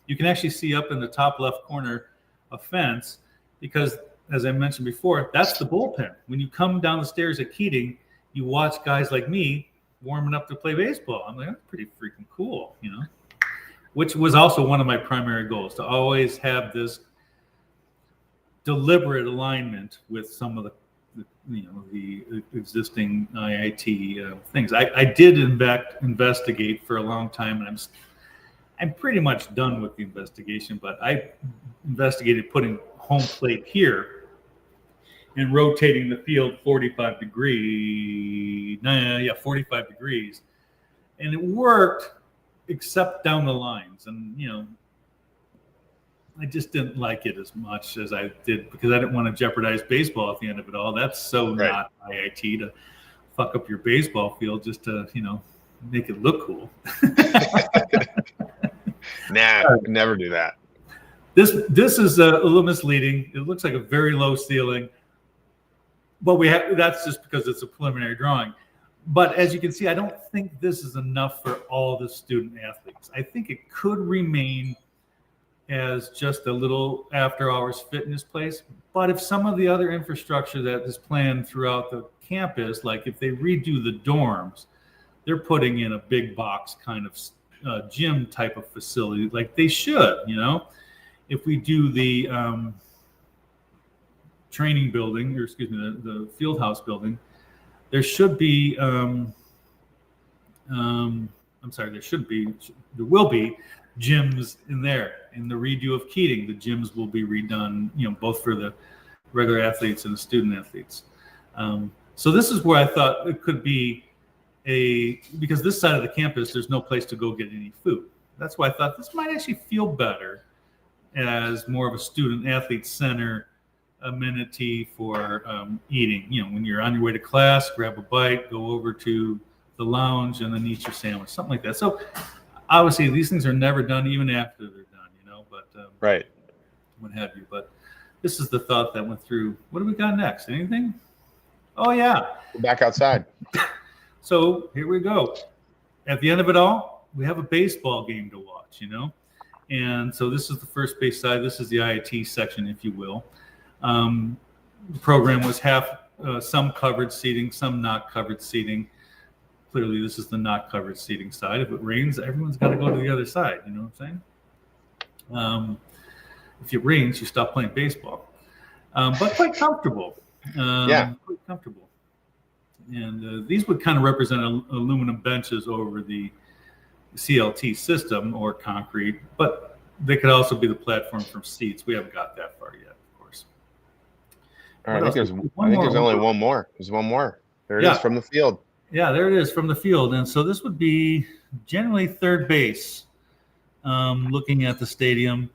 You can actually see up in the top left corner a fence because, as I mentioned before, that's the bullpen. When you come down the stairs at Keating, you watch guys like me warming up to play baseball. I'm like, that's pretty freaking cool, which was also one of my primary goals, to always have this deliberate alignment with some of the existing IIT things. I did investigate for a long time, and I'm pretty much done with the investigation, but I investigated putting home plate here and rotating the field 45 degrees. And it worked, except down the lines. And, I just didn't like it as much as I did because I didn't want to jeopardize baseball at the end of it all. That's so right. Not IIT to fuck up your baseball field just to, make it look cool. Nah, never do that. This is a little misleading. It looks like a very low ceiling, but that's just because it's a preliminary drawing. But as you can see, I don't think this is enough for all the student athletes. I think it could remain as just a little after-hours fitness place. But if some of the other infrastructure that is planned throughout the campus, like if they redo the dorms, they're putting in a big box kind of gym type of facility, like they should, If we do the training building, or excuse me, the field house building, there should be, there will be gyms in there. In the redo of Keating, the gyms will be redone, both for the regular athletes and the student athletes. So this is where I thought it could be because this side of the campus, there's no place to go get any food. That's why I thought this might actually feel better as more of a student athlete center amenity for eating. When you're on your way to class, grab a bite, go over to the lounge, and then eat your sandwich, something like that. So obviously these things are never done even after they're done, but right, what have you. But this is the thought that went through. What do we got next? Anything? Oh yeah, we're back outside. So here we go. At the end of it all, we have a baseball game to watch, and so this is the first base side. This is the IIT section, if you will. The program was half, some covered seating, some not covered seating. Clearly, this is the not covered seating side. If it rains, everyone's got to go to the other side. You know what I'm saying? If it rains, you stop playing baseball. But quite comfortable. Quite comfortable. And these would kind of represent aluminum benches over the CLT system or concrete, but they could also be the platform from seats. We haven't got that far yet, of course. All right, I think there's only one more. There's one more. There it is from the field. Yeah, there it is from the field. And so this would be generally third base, looking at the stadium.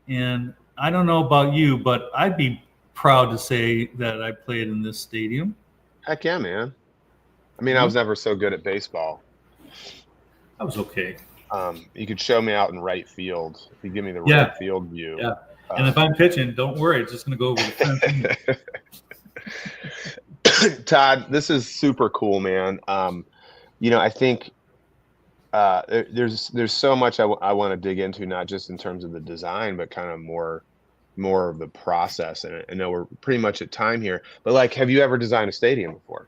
And I don't know about you, but I'd be proud to say that I played in this stadium. Heck yeah, man. I mean, I was never so good at baseball. I was okay. You could show me out in right field. If you give me the right field view. Yeah. And if I'm pitching, don't worry. It's just going to go over the fence. Todd, this is super cool, man. I think there's so much I want to dig into, not just in terms of the design, but kind of more of the process. And I know we're pretty much at time here, but like, have you ever designed a stadium before?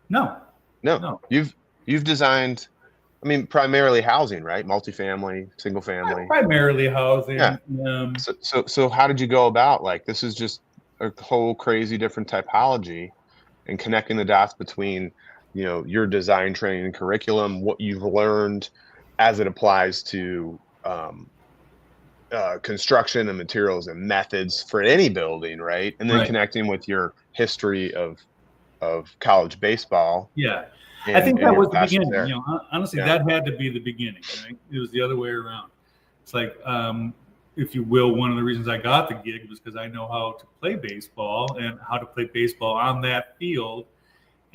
No. You've designed, I mean, primarily housing, right? Multifamily, single family. Primarily housing. Yeah. So how did you go about, like, this is just a whole crazy different typology, and connecting the dots between, your design training and curriculum, what you've learned as it applies to construction and materials and methods for any building, right? And then connecting with your history of college baseball. Yeah. I think that was the beginning. There. Honestly, that had to be the beginning, right? It was the other way around. It's like, if you will, one of the reasons I got the gig was because I know how to play baseball and how to play baseball on that field,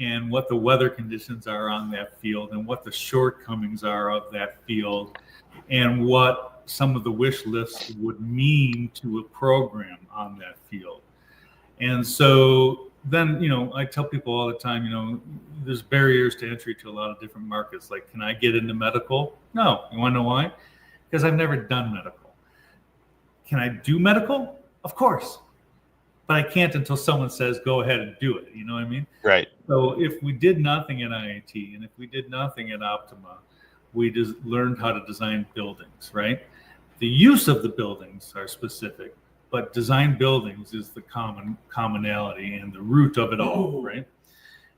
and what the weather conditions are on that field, and what the shortcomings are of that field, and what some of the wish lists would mean to a program on that field. And so then, I tell people all the time, there's barriers to entry to a lot of different markets. Like, can I get into medical? No. You want to know why? Because I've never done medical. Can I do medical? Of course. But I can't until someone says, go ahead and do it. You know what I mean? Right. So if we did nothing at IIT, and if we did nothing at Optima, we just learned how to design buildings, right? The use of the buildings are specific, but design buildings is the commonality and the root of it all, right?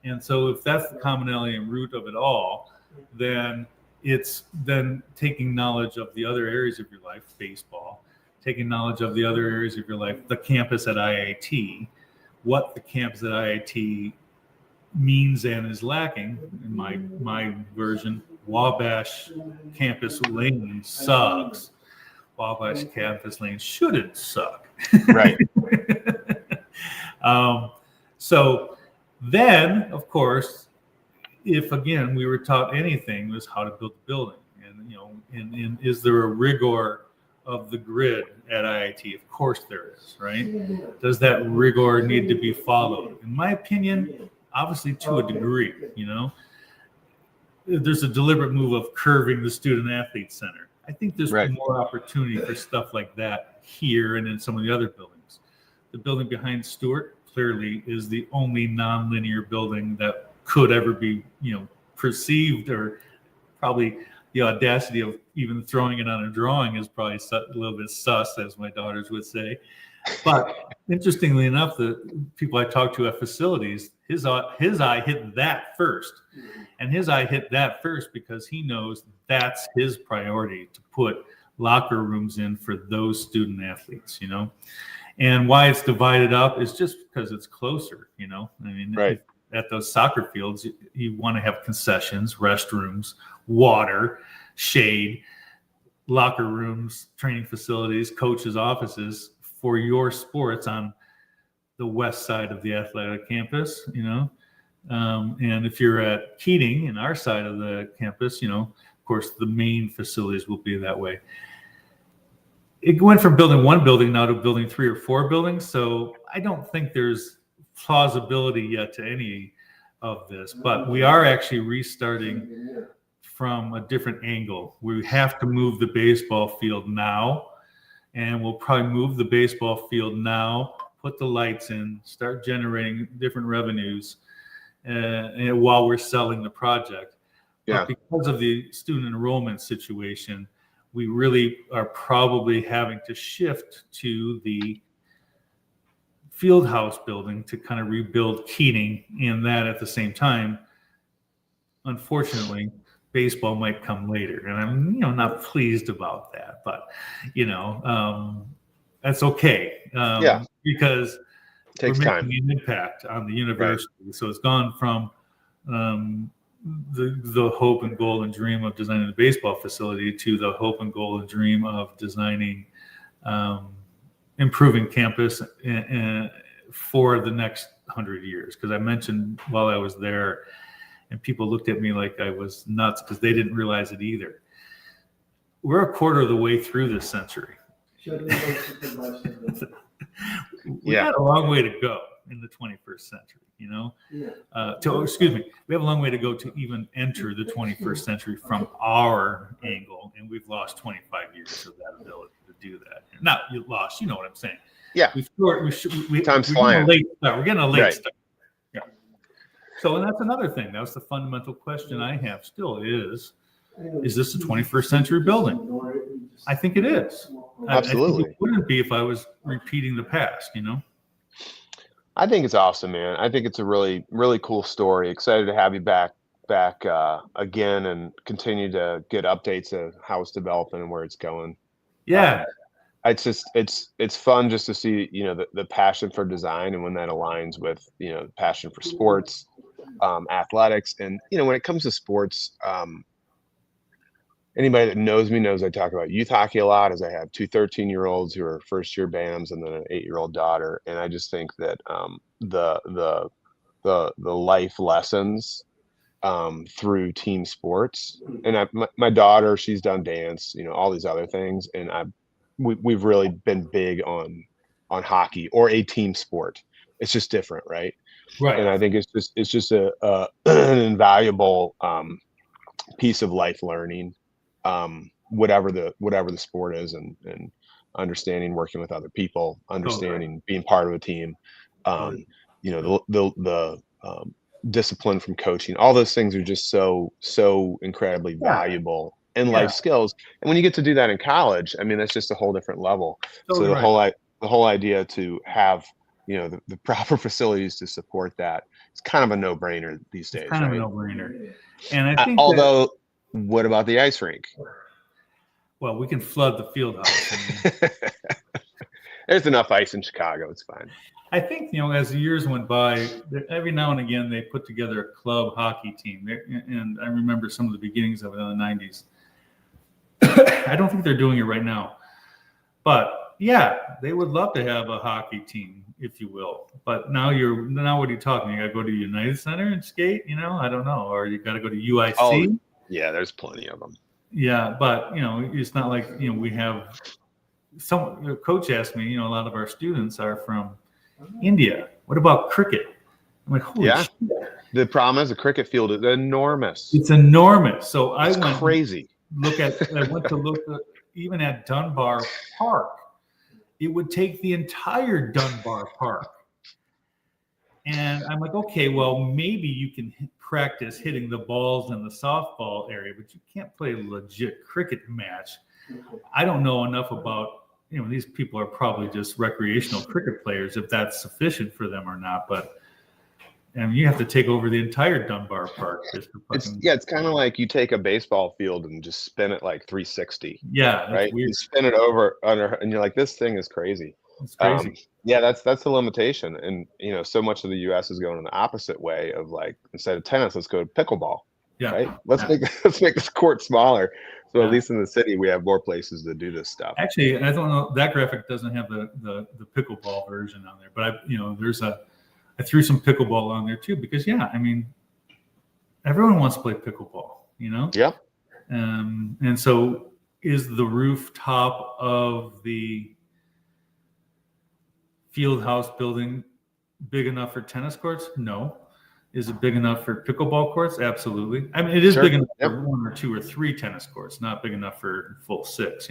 And so if that's the commonality and root of it all, then it's then taking knowledge of the other areas of your life, baseball, taking knowledge of the other areas of your life, the campus at IIT, what the campus at IIT means and is lacking. In my version, Wabash campus lane sucks. Wabash campus lane shouldn't suck. Right. So then, of course, if again we were taught anything, was how to build a building, and is there a rigor of the grid at IIT? Of course there is, right? Does that rigor need to be followed? In my opinion, obviously to a degree. There's a deliberate move of curving the student athlete center. I think there's more opportunity for stuff like that here and in some of the other buildings. The building behind Stewart clearly is the only nonlinear building that could ever be, perceived, or probably the audacity of even throwing it on a drawing is probably a little bit sus, as my daughters would say. But interestingly enough, the people I talk to at facilities, his eye hit that first. And his eye hit that first because he knows that's his priority, to put locker rooms in for those student athletes, And why it's divided up is just because it's closer, Right. At those soccer fields, you want to have concessions, restrooms, water, shade, locker rooms, training facilities, coaches' offices for your sports on the west side of the athletic campus, and if you're at Keating, in our side of the campus, of course, the main facilities will be that way. It went from building one building now to building 3 or 4 buildings. So I don't think there's plausibility yet to any of this, but we are actually restarting from a different angle. We have to move the baseball field now, and we'll probably move the baseball field now, put the lights in, start generating different revenues while we're selling the project. Yeah. But because of the student enrollment situation, we really are probably having to shift to the field house building to kind of rebuild Keating, and that at the same time, unfortunately, baseball might come later, and I'm not pleased about that, but that's okay. Because it takes time. An impact on the university. Right. So it's gone from the hope and goal and dream of designing the baseball facility to the hope and goal and dream of designing improving campus for the next 100 years. Because I mentioned while I was there, and people looked at me like I was nuts because they didn't realize it either. We're a quarter of the way through this century. We got a long way to go. in the 21st century, excuse me, we have a long way to go to even enter the 21st century from our angle, and we've lost 25 years of that ability to do that. Not you lost, you know what I'm saying? Yeah. Time's flying. We're getting a late start. Yeah. So, and that's another thing. That was the fundamental question I have still is this a 21st century building? I think it is. Absolutely. I think it wouldn't be if I was repeating the past, I think it's awesome, man. I think it's a really, really cool story. Excited to have you back again and continue to get updates of how it's developing and where it's going. Yeah. It's fun just to see, the passion for design and when that aligns with, the passion for sports, athletics. And, when it comes to sports, anybody that knows me knows I talk about youth hockey a lot, as I have two 13-year-olds who are first-year BAMs and then an 8-year-old daughter. And I just think that the life lessons through team sports, and my daughter, she's done dance, all these other things, and we've really been big on hockey or a team sport. It's just different, right? Right. And I think it's just an invaluable piece of life learning. Whatever the sport is, and understanding working with other people, understanding being part of a team, the discipline from coaching, all those things are just so incredibly valuable in life skills. And when you get to do that in college, I mean, that's just a whole different level. So the whole idea to have the proper facilities to support that, it's kind of a no-brainer these days. It's kind of a no-brainer. And I think what about the ice rink? Well, we can flood the field house. There's enough ice in Chicago. It's fine. I think, as the years went by, every now and again, they put together a club hockey team. And I remember some of the beginnings of it in the 90s. I don't think they're doing it right now. But, yeah, they would love to have a hockey team, if you will. But now what are you talking? You got to go to United Center and skate? I don't know. Or you got to go to UIC? Oh, yeah, there's plenty of them. Yeah, but it's not like we have. Some coach asked me. A lot of our students are from India. What about cricket? I'm like, holy shit. The problem is the cricket field is enormous. It's enormous. So I went crazy. I went to look even at Dunbar Park. It would take the entire Dunbar Park. And I'm like, okay, well, maybe you can practice hitting the balls in the softball area, but you can't play a legit cricket match. I don't know enough about, these people are probably just recreational cricket players, if that's sufficient for them or not. But you have to take over the entire Dunbar Park. It's kind of like you take a baseball field and just spin it like 360. Yeah, right. You spin it over under, and you're like, this thing is crazy. It's crazy. That's the limitation, and so much of the U.S. is going in the opposite way of, like, instead of tennis, let's go to pickleball. Yeah. Right. Let's make this court smaller, so at least in the city we have more places to do this stuff. Actually, I don't know, that graphic doesn't have the pickleball version on there, but I threw some pickleball on there too, because everyone wants to play pickleball. Yep. And so, is the rooftop of the field house building big enough for tennis courts? No. Is it big enough for pickleball courts? Absolutely. I mean, it is big enough for 1 or 2 or 3 tennis courts, not big enough for full 6,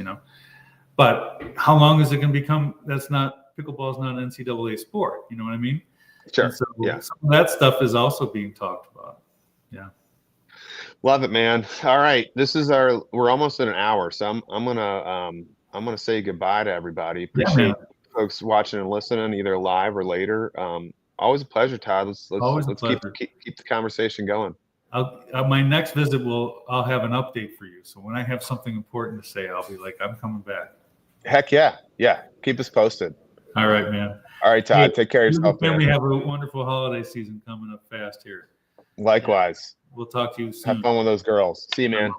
But how long is it going to become? Pickleball is not an NCAA sport. You know what I mean? Sure. So some of that stuff is also being talked about. Yeah. Love it, man. All right. We're almost at an hour. So I'm gonna say goodbye to everybody. Appreciate folks watching and listening, either live or later. Always a pleasure, Todd. Let's keep the conversation going. My next visit I'll have an update for you. So when I have something important to say, I'll be like, I'm coming back. Heck yeah. Yeah. Keep us posted. All right, man. All right, Todd. Take care of yourself, man. We have a wonderful holiday season coming up fast here. Likewise. We'll talk to you soon. Have fun with those girls. See you, man.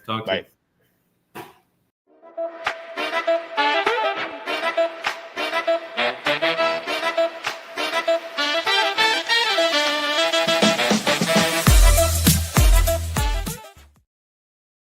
Talk to you.